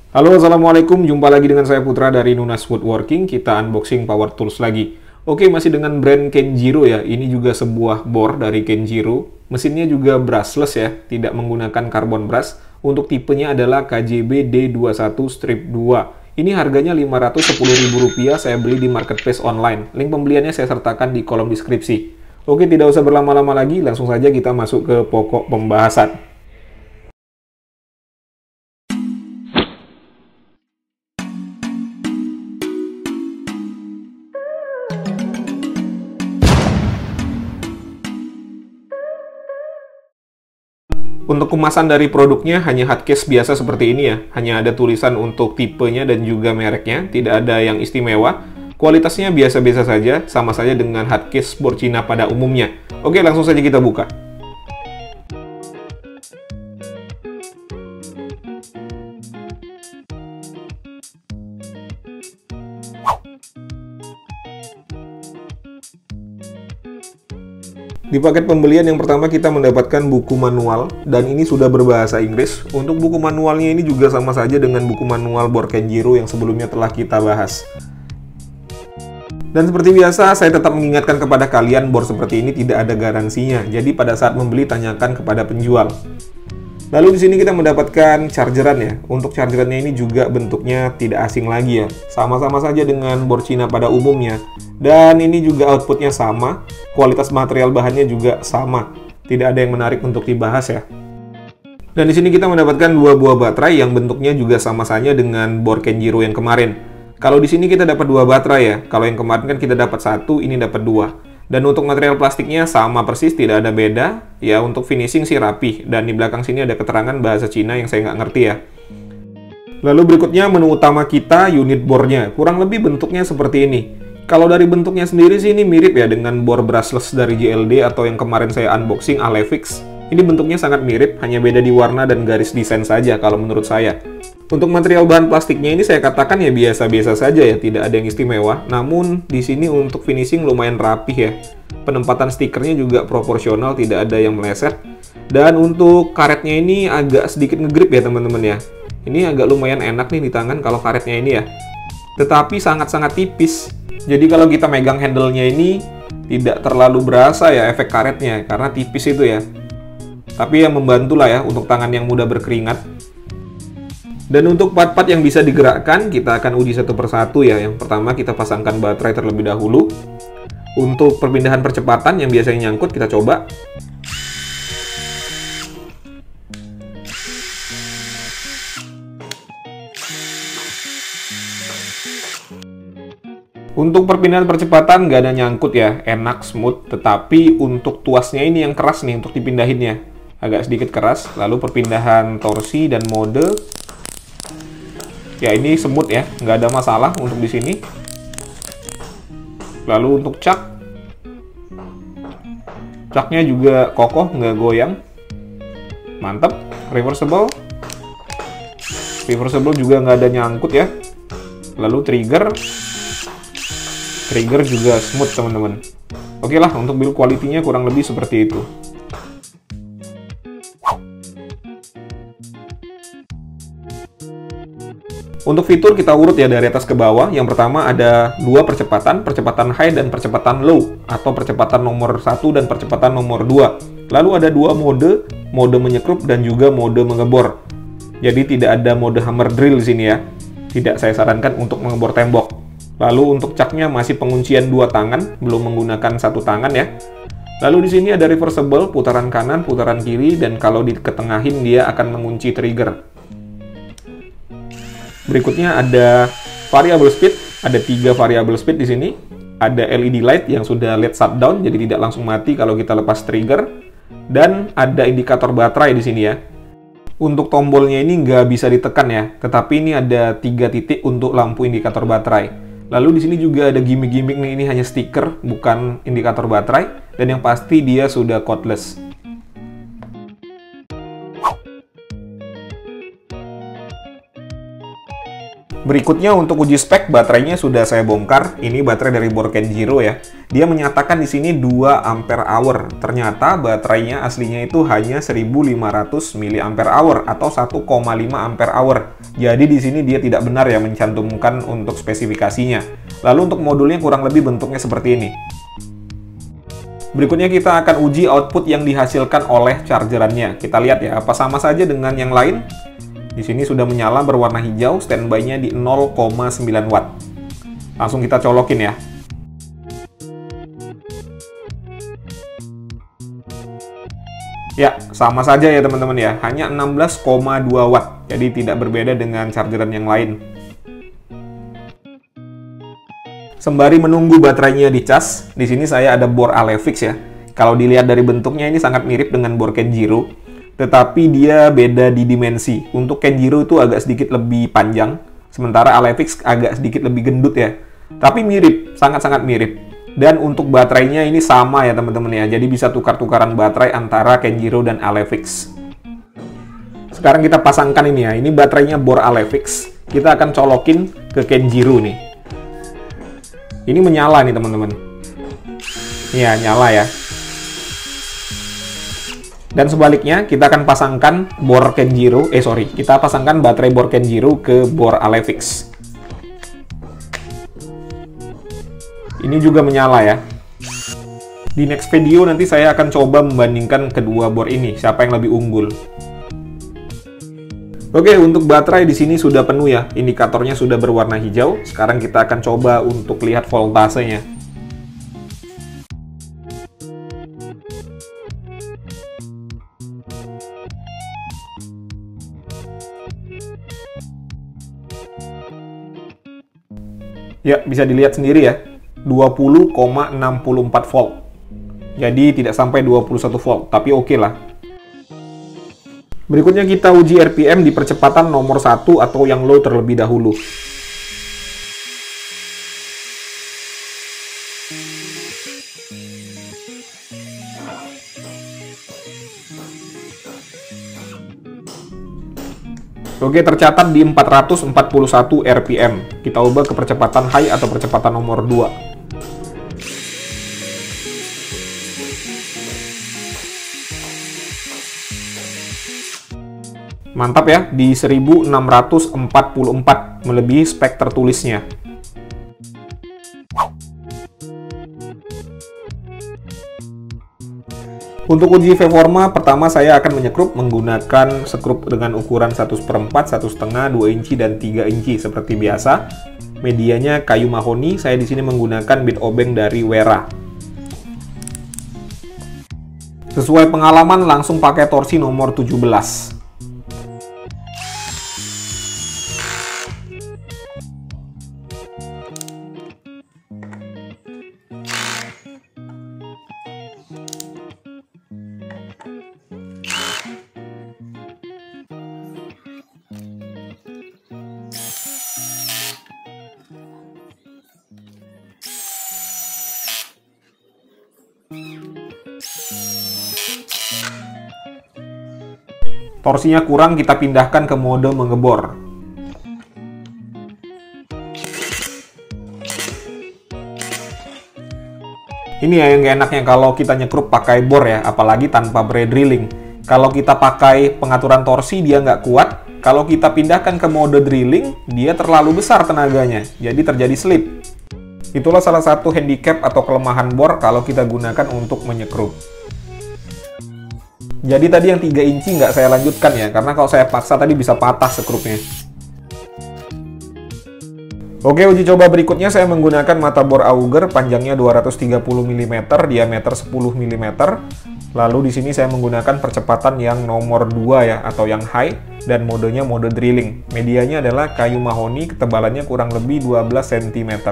Halo, Assalamualaikum. Jumpa lagi dengan saya Putra dari Nunas Woodworking. Kita unboxing power tools lagi. Oke, masih dengan brand Kenjiro ya. Ini juga sebuah bor dari Kenjiro. Mesinnya juga brushless ya, tidak menggunakan carbon brush. Untuk tipenya adalah KJB D21-2. Ini harganya Rp510.000. Saya beli di marketplace online. Link pembeliannya saya sertakan di kolom deskripsi. Oke, tidak usah berlama-lama lagi. Langsung saja kita masuk ke pokok pembahasan. Untuk kemasan dari produknya hanya hardcase biasa seperti ini ya. Hanya ada tulisan untuk tipenya dan juga mereknya, tidak ada yang istimewa. Kualitasnya biasa-biasa saja, sama saja dengan hardcase bor Cina pada umumnya. Oke, langsung saja kita buka. Di paket pembelian yang pertama kita mendapatkan buku manual, dan ini sudah berbahasa Inggris. Untuk buku manualnya ini juga sama saja dengan buku manual bor Kenjiro yang sebelumnya telah kita bahas. Dan seperti biasa, saya tetap mengingatkan kepada kalian bor seperti ini tidak ada garansinya. Jadi pada saat membeli tanyakan kepada penjual. Lalu di sini kita mendapatkan chargeran ya. Untuk chargerannya ini juga bentuknya tidak asing lagi ya. Sama-sama saja dengan bor Cina pada umumnya. Dan ini juga outputnya sama. Kualitas material bahannya juga sama. Tidak ada yang menarik untuk dibahas ya. Dan di sini kita mendapatkan dua buah baterai yang bentuknya juga sama saja dengan bor Kenjiro yang kemarin. Kalau di sini kita dapat dua baterai ya. Kalau yang kemarin kan kita dapat satu, ini dapat dua. Dan untuk material plastiknya sama persis, tidak ada beda. Ya, untuk finishing sih rapih. Dan di belakang sini ada keterangan bahasa Cina yang saya nggak ngerti ya. Lalu berikutnya menu utama kita, unit bornya. Kurang lebih bentuknya seperti ini. Kalau dari bentuknya sendiri sih ini mirip ya dengan bor brushless dari JLD atau yang kemarin saya unboxing Alevix. Ini bentuknya sangat mirip, hanya beda di warna dan garis desain saja kalau menurut saya. Untuk material bahan plastiknya ini saya katakan ya biasa-biasa saja ya, tidak ada yang istimewa. Namun di sini untuk finishing lumayan rapih ya. Penempatan stikernya juga proporsional, tidak ada yang meleset. Dan untuk karetnya ini agak sedikit ngegrip ya teman-teman ya. Ini agak lumayan enak nih di tangan kalau karetnya ini ya. Tetapi sangat-sangat tipis. Jadi kalau kita megang handle-nya ini tidak terlalu berasa ya efek karetnya karena tipis itu ya. Tapi yang membantu lah ya untuk tangan yang mudah berkeringat. Dan untuk part-part yang bisa digerakkan, kita akan uji satu persatu ya. Yang pertama kita pasangkan baterai terlebih dahulu. Untuk perpindahan percepatan yang biasanya nyangkut, kita coba. Untuk perpindahan percepatan nggak ada nyangkut ya, enak, smooth. Tetapi untuk tuasnya ini yang keras nih untuk dipindahinnya. Agak sedikit keras. Lalu perpindahan torsi dan mode. Ya ini smooth ya, nggak ada masalah untuk di sini. Lalu untuk caknya juga kokoh, nggak goyang. Mantap. Reversible juga nggak ada nyangkut ya. Lalu trigger juga smooth teman-teman. Oke lah, untuk build quality-nya kurang lebih seperti itu. Untuk fitur kita urut ya dari atas ke bawah. Yang pertama ada dua percepatan high dan percepatan low, atau percepatan nomor 1 dan percepatan nomor 2. Lalu ada dua mode menyekrup dan juga mode mengebor. Jadi tidak ada mode hammer drill di sini ya. Tidak saya sarankan untuk mengebor tembok. Lalu untuk caknya masih penguncian dua tangan, belum menggunakan satu tangan ya. Lalu di sini ada reversible, putaran kanan, putaran kiri, dan kalau diketengahin dia akan mengunci trigger. Berikutnya ada variable speed, ada 3 variable speed di sini. Ada LED light yang sudah LED shutdown, jadi tidak langsung mati kalau kita lepas trigger. Dan ada indikator baterai di sini ya. Untuk tombolnya ini nggak bisa ditekan ya, tetapi ini ada 3 titik untuk lampu indikator baterai. Lalu di sini juga ada gimmick-gimmick nih, ini hanya stiker, bukan indikator baterai. Dan yang pasti dia sudah cordless. Berikutnya untuk uji spek baterainya sudah saya bongkar. Ini baterai dari Board Kenjiro ya. Dia menyatakan di sini 2 ampere hour. Ternyata baterainya aslinya itu hanya 1500 mAh atau 1,5 ampere hour. Jadi di sini dia tidak benar ya mencantumkan untuk spesifikasinya. Lalu untuk modulnya kurang lebih bentuknya seperti ini. Berikutnya kita akan uji output yang dihasilkan oleh chargerannya. Kita lihat ya, apa sama saja dengan yang lain? Di sini sudah menyala berwarna hijau, standby-nya di 0,9 watt. Langsung kita colokin ya. Ya, sama saja ya teman-teman ya, hanya 16,2 watt. Jadi tidak berbeda dengan chargeran yang lain. Sembari menunggu baterainya dicas, di sini saya ada bor Alevix ya. Kalau dilihat dari bentuknya ini sangat mirip dengan bor Kenjiro. Tetapi dia beda di dimensi. Untuk Kenjiro itu agak sedikit lebih panjang, sementara Alevix agak sedikit lebih gendut ya. Tapi mirip, sangat-sangat mirip. Dan untuk baterainya ini sama ya teman-teman ya, jadi bisa tukar-tukaran baterai antara Kenjiro dan Alevix. Sekarang kita pasangkan ini ya, ini baterainya bor Alevix. Kita akan colokin ke Kenjiro nih. Ini menyala nih teman-teman. Iya, nyala ya. Dan sebaliknya, kita akan pasangkan bor Kenjiro, kita pasangkan baterai bor Kenjiro ke bor Alevix. Ini juga menyala ya. Di next video nanti saya akan coba membandingkan kedua bor ini, siapa yang lebih unggul. Oke, untuk baterai di sini sudah penuh ya, indikatornya sudah berwarna hijau. Sekarang kita akan coba untuk lihat voltasenya. Ya, bisa dilihat sendiri ya, 20,64 volt. Jadi tidak sampai 21 volt, tapi oke lah. Berikutnya kita uji RPM di percepatan nomor 1 atau yang low terlebih dahulu. Oke, tercatat di 441 RPM. Kita ubah ke percepatan high atau percepatan nomor 2. Mantap ya, di 1644, melebihi spek tertulisnya. Untuk uji V-Forma, pertama saya akan menyekrup menggunakan sekrup dengan ukuran 1/4, 1,5, 2 inci, dan 3 inci seperti biasa. Medianya kayu mahoni, saya di sini menggunakan bit obeng dari Wera. Sesuai pengalaman, langsung pakai torsi nomor 17. Torsinya kurang, kita pindahkan ke mode mengebor. Ini ya yang gak enaknya kalau kita nyekrup pakai bor ya, apalagi tanpa braid drilling. Kalau kita pakai pengaturan torsi dia nggak kuat, kalau kita pindahkan ke mode drilling, dia terlalu besar tenaganya, jadi terjadi slip. Itulah salah satu handicap atau kelemahan bor kalau kita gunakan untuk menyekrup. Jadi tadi yang 3 inci nggak saya lanjutkan ya, karena kalau saya paksa tadi bisa patah sekrupnya. Oke, uji coba berikutnya saya menggunakan mata bor Auger, panjangnya 230 mm, diameter 10 mm. Lalu di sini saya menggunakan percepatan yang nomor 2 ya, atau yang high, dan modenya mode drilling. Medianya adalah kayu mahoni, ketebalannya kurang lebih 12 cm.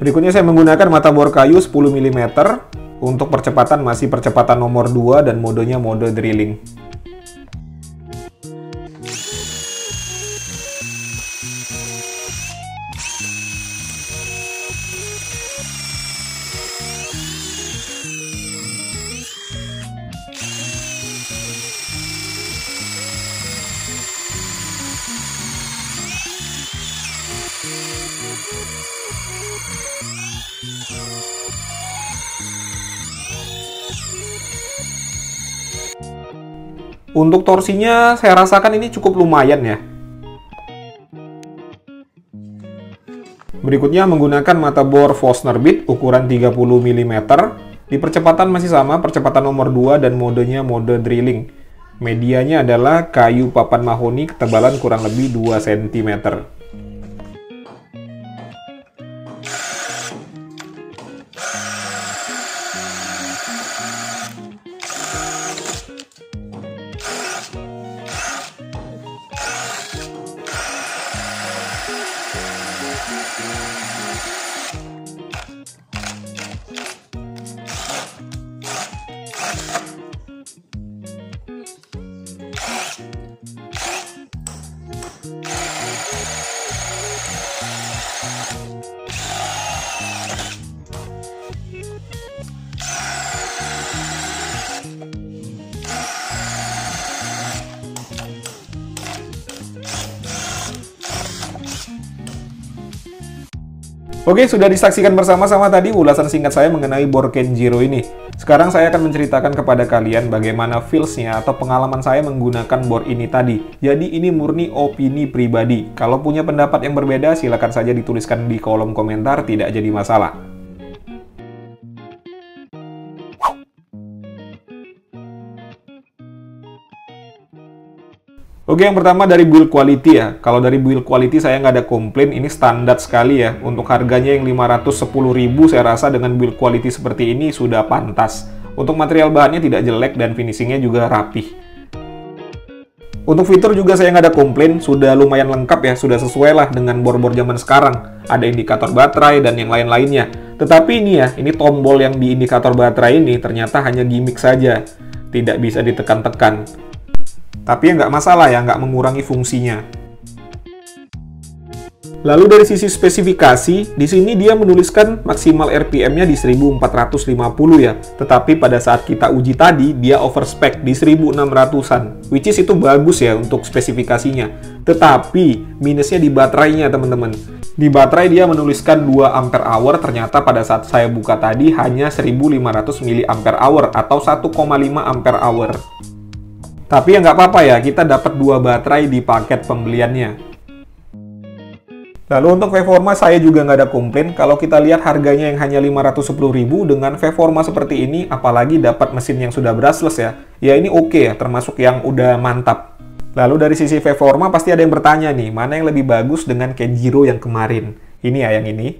Berikutnya saya menggunakan mata bor kayu 10 mm. Untuk percepatan masih percepatan nomor 2 dan modenya mode drilling. Untuk torsinya saya rasakan ini cukup lumayan ya. Berikutnya menggunakan mata bor Forstner Bit ukuran 30 mm. Di percepatan masih sama, percepatan nomor 2 dan modenya mode drilling. Medianya adalah kayu papan mahoni ketebalan kurang lebih 2 cm. Oke, sudah disaksikan bersama-sama tadi ulasan singkat saya mengenai bor Kenjiro ini. Sekarang saya akan menceritakan kepada kalian bagaimana feels-nya atau pengalaman saya menggunakan bor ini tadi. Jadi ini murni opini pribadi. Kalau punya pendapat yang berbeda, silakan saja dituliskan di kolom komentar, tidak jadi masalah. Oke, yang pertama dari build quality ya. Kalau dari build quality saya nggak ada komplain, ini standar sekali ya. Untuk harganya yang 510.000 saya rasa dengan build quality seperti ini sudah pantas. Untuk material bahannya tidak jelek dan finishingnya juga rapih. Untuk fitur juga saya nggak ada komplain, sudah lumayan lengkap ya, sudah sesuai lah dengan bor-bor zaman sekarang. Ada indikator baterai dan yang lain-lainnya. Tetapi ini ya, ini tombol yang di indikator baterai ini ternyata hanya gimmick saja. Tidak bisa ditekan-tekan. Tapi ya nggak masalah ya, nggak mengurangi fungsinya. Lalu dari sisi spesifikasi, di sini dia menuliskan maksimal RPM-nya di 1450 ya. Tetapi pada saat kita uji tadi, dia overspec di 1600-an. Which is itu bagus ya untuk spesifikasinya. Tetapi minusnya di baterainya teman-teman. Di baterai dia menuliskan 2 ampere hour, ternyata pada saat saya buka tadi hanya 1500 mAh atau 1,5 ampere hour. Tapi ya nggak apa-apa ya, kita dapat 2 baterai di paket pembeliannya. Lalu untuk performa saya juga nggak ada komplain. Kalau kita lihat harganya yang hanya 510.000 dengan performa seperti ini, apalagi dapat mesin yang sudah brushless ya. Ya ini oke ya, termasuk yang udah mantap. Lalu dari sisi performa pasti ada yang bertanya nih, mana yang lebih bagus dengan Kenjiro yang kemarin? Ini ya yang ini.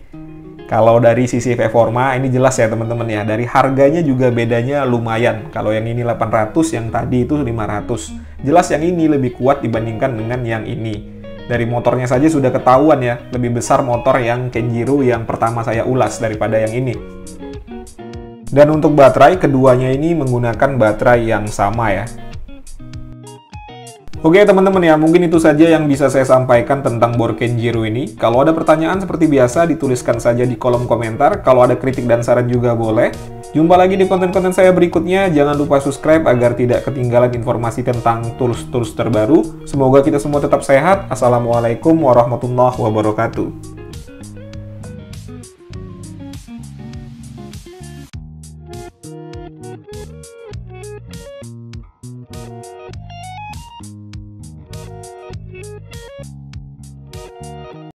Kalau dari sisi performa, ini jelas ya teman-teman ya. Dari harganya juga bedanya lumayan. Kalau yang ini 800, yang tadi itu 500. Jelas yang ini lebih kuat dibandingkan dengan yang ini. Dari motornya saja sudah ketahuan ya, lebih besar motor yang Kenjiro yang pertama saya ulas daripada yang ini. Dan untuk baterai, keduanya ini menggunakan baterai yang sama ya. Oke teman-teman ya, mungkin itu saja yang bisa saya sampaikan tentang bor Kenjiro ini. Kalau ada pertanyaan seperti biasa, dituliskan saja di kolom komentar. Kalau ada kritik dan saran juga boleh. Jumpa lagi di konten-konten saya berikutnya. Jangan lupa subscribe agar tidak ketinggalan informasi tentang tools-tools terbaru. Semoga kita semua tetap sehat. Assalamualaikum warahmatullahi wabarakatuh.